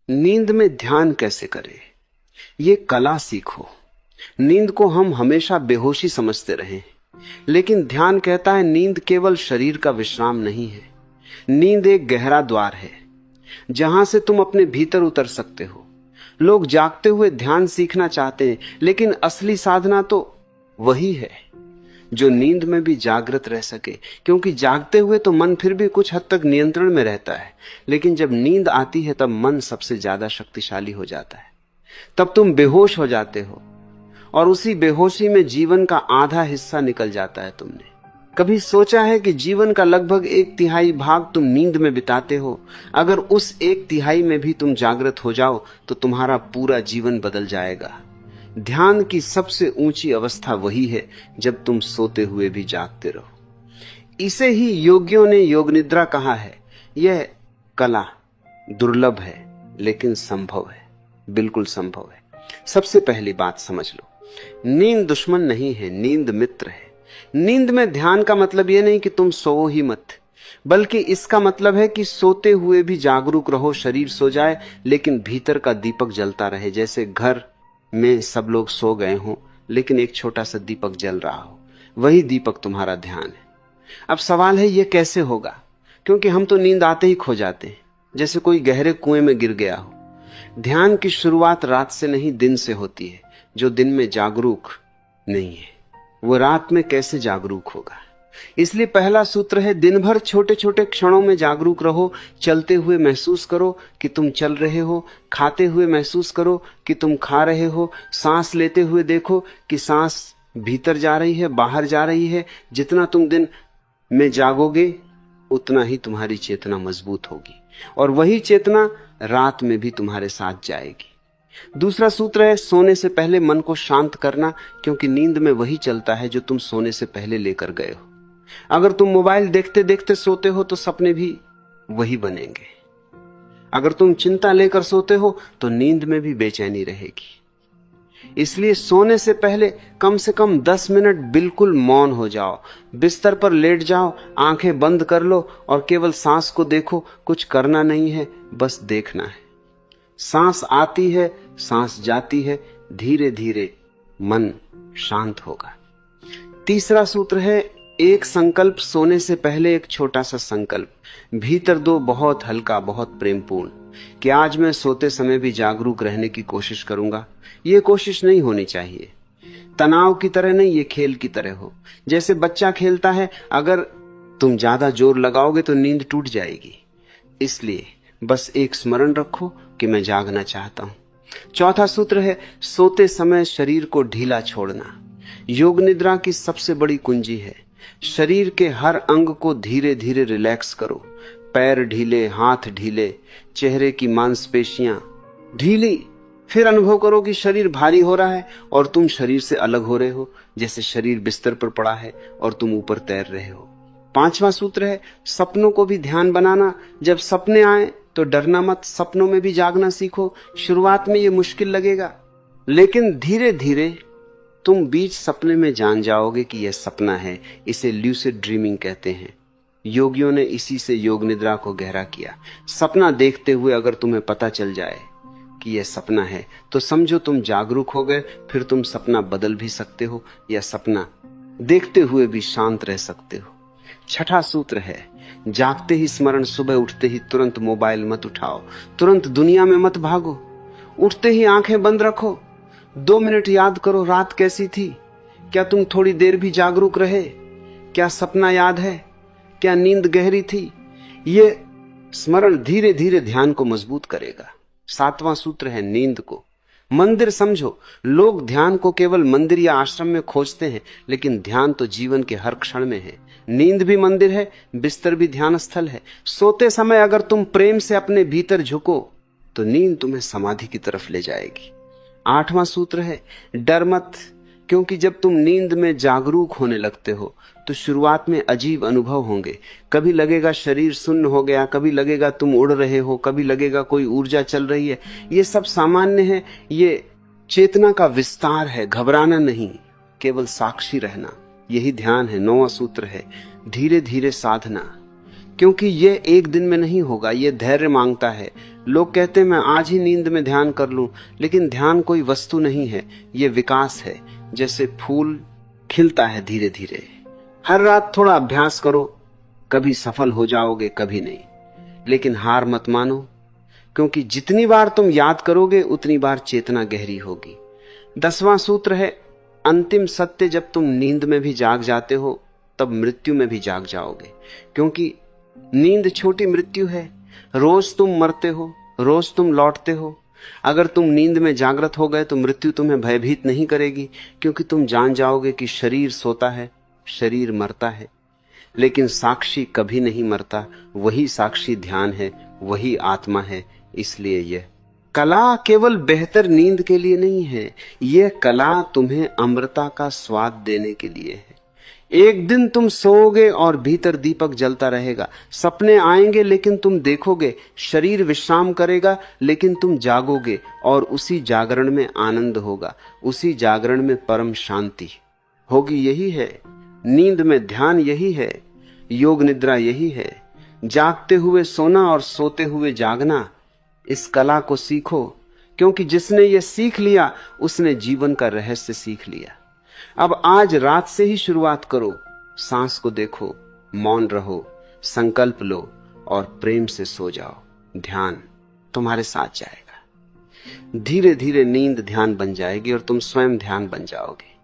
नींद में ध्यान कैसे करें, ये कला सीखो। नींद को हम हमेशा बेहोशी समझते रहे, लेकिन ध्यान कहता है नींद केवल शरीर का विश्राम नहीं है। नींद एक गहरा द्वार है जहां से तुम अपने भीतर उतर सकते हो। लोग जागते हुए ध्यान सीखना चाहते हैं, लेकिन असली साधना तो वही है जो नींद में भी जागृत रह सके, क्योंकि जागते हुए तो मन फिर भी कुछ हद तक नियंत्रण में रहता है, लेकिन जब नींद आती है तब मन सबसे ज्यादा शक्तिशाली हो जाता है। तब तुम बेहोश हो जाते हो और उसी बेहोशी में जीवन का आधा हिस्सा निकल जाता है। तुमने कभी सोचा है कि जीवन का लगभग 1/3 भाग तुम नींद में बिताते हो? अगर उस 1/3 में भी तुम जागृत हो जाओ तो तुम्हारा पूरा जीवन बदल जाएगा। ध्यान की सबसे ऊंची अवस्था वही है जब तुम सोते हुए भी जागते रहो। इसे ही योगियों ने योग निद्रा कहा है। यह कला दुर्लभ है, लेकिन संभव है, बिल्कुल संभव है। सबसे पहली बात समझ लो, नींद दुश्मन नहीं है, नींद मित्र है। नींद में ध्यान का मतलब यह नहीं कि तुम सो ही मत, बल्कि इसका मतलब है कि सोते हुए भी जागरूक रहो। शरीर सो जाए लेकिन भीतर का दीपक जलता रहे। जैसे घर में सब लोग सो गए हों लेकिन एक छोटा सा दीपक जल रहा हो, वही दीपक तुम्हारा ध्यान है। अब सवाल है यह कैसे होगा, क्योंकि हम तो नींद आते ही खो जाते हैं, जैसे कोई गहरे कुएं में गिर गया हो। ध्यान की शुरुआत रात से नहीं, दिन से होती है। जो दिन में जागरूक नहीं है वो रात में कैसे जागरूक होगा। इसलिए पहला सूत्र है, दिन भर छोटे छोटे क्षणों में जागरूक रहो। चलते हुए महसूस करो कि तुम चल रहे हो, खाते हुए महसूस करो कि तुम खा रहे हो, सांस लेते हुए देखो कि सांस भीतर जा रही है, बाहर जा रही है। जितना तुम दिन में जागोगे उतना ही तुम्हारी चेतना मजबूत होगी, और वही चेतना रात में भी तुम्हारे साथ जाएगी। दूसरा सूत्र है, सोने से पहले मन को शांत करना, क्योंकि नींद में वही चलता है जो तुम सोने से पहले लेकर गए हो। अगर तुम मोबाइल देखते देखते सोते हो तो सपने भी वही बनेंगे। अगर तुम चिंता लेकर सोते हो तो नींद में भी बेचैनी रहेगी। इसलिए सोने से पहले कम से कम 10 मिनट बिल्कुल मौन हो जाओ। बिस्तर पर लेट जाओ, आंखें बंद कर लो और केवल सांस को देखो। कुछ करना नहीं है, बस देखना है। सांस आती है, सांस जाती है, धीरे धीरे मन शांत होगा। तीसरा सूत्र है, एक संकल्प सोने से पहले, एक छोटा सा संकल्प भीतर दो, बहुत हल्का, बहुत प्रेमपूर्ण, कि आज मैं सोते समय भी जागरूक रहने की कोशिश करूंगा। यह कोशिश नहीं होनी चाहिए तनाव की तरह नहीं, ये खेल की तरह हो। जैसे बच्चा खेलता है, अगर तुम ज्यादा जोर लगाओगे तो नींद टूट जाएगी। इसलिए बस एक स्मरण रखो कि मैं जागना चाहता हूं। चौथा सूत्र है, सोते समय शरीर को ढीला छोड़ना। योग निद्रा की सबसे बड़ी कुंजी है। शरीर के हर अंग को धीरे धीरे रिलैक्स करो। पैर ढीले, हाथ ढीले, चेहरे की मांसपेशियां ढीली। फिर अनुभव करो कि शरीर भारी हो रहा है और तुम शरीर से अलग हो रहे हो, जैसे शरीर बिस्तर पर पड़ा है और तुम ऊपर तैर रहे हो। पांचवा सूत्र है, सपनों को भी ध्यान बनाना। जब सपने आए तो डरना मत, सपनों में भी जागना सीखो। शुरुआत में ये मुश्किल लगेगा, लेकिन धीरे धीरे तुम बीच सपने में जान जाओगे कि यह सपना है। इसे ल्यूसिड ड्रीमिंग कहते हैं। योगियों ने इसी से योग निद्रा को गहरा किया। सपना देखते हुए अगर तुम्हें पता चल जाए कि यह सपना है तो समझो तुम जागरूक हो गए। फिर तुम सपना बदल भी सकते हो या सपना देखते हुए भी शांत रह सकते हो। छठा सूत्र है, जागते ही स्मरण, सुबह उठते ही तुरंत मोबाइल मत उठाओ, तुरंत दुनिया में मत भागो। उठते ही आंखें बंद रखो, 2 मिनट याद करो रात कैसी थी। क्या तुम थोड़ी देर भी जागरूक रहे? क्या सपना याद है? क्या नींद गहरी थी? ये स्मरण धीरे धीरे ध्यान को मजबूत करेगा। सातवां सूत्र है, नींद को मंदिर समझो। लोग ध्यान को केवल मंदिर या आश्रम में खोजते हैं, लेकिन ध्यान तो जीवन के हर क्षण में है। नींद भी मंदिर है, बिस्तर भी ध्यान स्थल है। सोते समय अगर तुम प्रेम से अपने भीतर झुको तो नींद तुम्हें समाधि की तरफ ले जाएगी। आठवां सूत्र है, डर मत, क्योंकि जब तुम नींद में जागरूक होने लगते हो तो शुरुआत में अजीब अनुभव होंगे। कभी लगेगा शरीर सुन्न हो गया, कभी लगेगा तुम उड़ रहे हो, कभी लगेगा कोई ऊर्जा चल रही है। ये सब सामान्य है, ये चेतना का विस्तार है। घबराना नहीं, केवल साक्षी रहना, यही ध्यान है। 9वां सूत्र है, धीरे धीरे साधना। क्योंकि यह एक दिन में नहीं होगा, यह धैर्य मांगता है। लोग कहते हैं मैं आज ही नींद में ध्यान कर लूं, लेकिन ध्यान कोई वस्तु नहीं है, यह विकास है। जैसे फूल खिलता है धीरे धीरे। हर रात थोड़ा अभ्यास करो, कभी सफल हो जाओगे, कभी नहीं। लेकिन हार मत मानो, क्योंकि जितनी बार तुम याद करोगे उतनी बार चेतना गहरी होगी। 10वां सूत्र है, अंतिम सत्य जब तुम नींद में भी जाग जाते हो तब मृत्यु में भी जाग जाओगे। क्योंकि नींद छोटी मृत्यु है। रोज तुम मरते हो, रोज तुम लौटते हो। अगर तुम नींद में जागृत हो गए तो मृत्यु तुम्हें भयभीत नहीं करेगी, क्योंकि तुम जान जाओगे कि शरीर सोता है, शरीर मरता है, लेकिन साक्षी कभी नहीं मरता। वही साक्षी ध्यान है, वही आत्मा है। इसलिए यह कला केवल बेहतर नींद के लिए नहीं है, यह कला तुम्हें अमृता का स्वाद देने के लिए है। एक दिन तुम सोओगे और भीतर दीपक जलता रहेगा। सपने आएंगे लेकिन तुम देखोगे, शरीर विश्राम करेगा लेकिन तुम जागोगे, और उसी जागरण में आनंद होगा, उसी जागरण में परम शांति होगी। यही है नींद में ध्यान, यही है योग निद्रा, यही है जागते हुए सोना और सोते हुए जागना। इस कला को सीखो, क्योंकि जिसने ये सीख लिया उसने जीवन का रहस्य सीख लिया। अब आज रात से ही शुरुआत करो, सांस को देखो, मौन रहो, संकल्प लो और प्रेम से सो जाओ। ध्यान तुम्हारे साथ जाएगा। धीरे धीरे नींद ध्यान बन जाएगी और तुम स्वयं ध्यान बन जाओगे।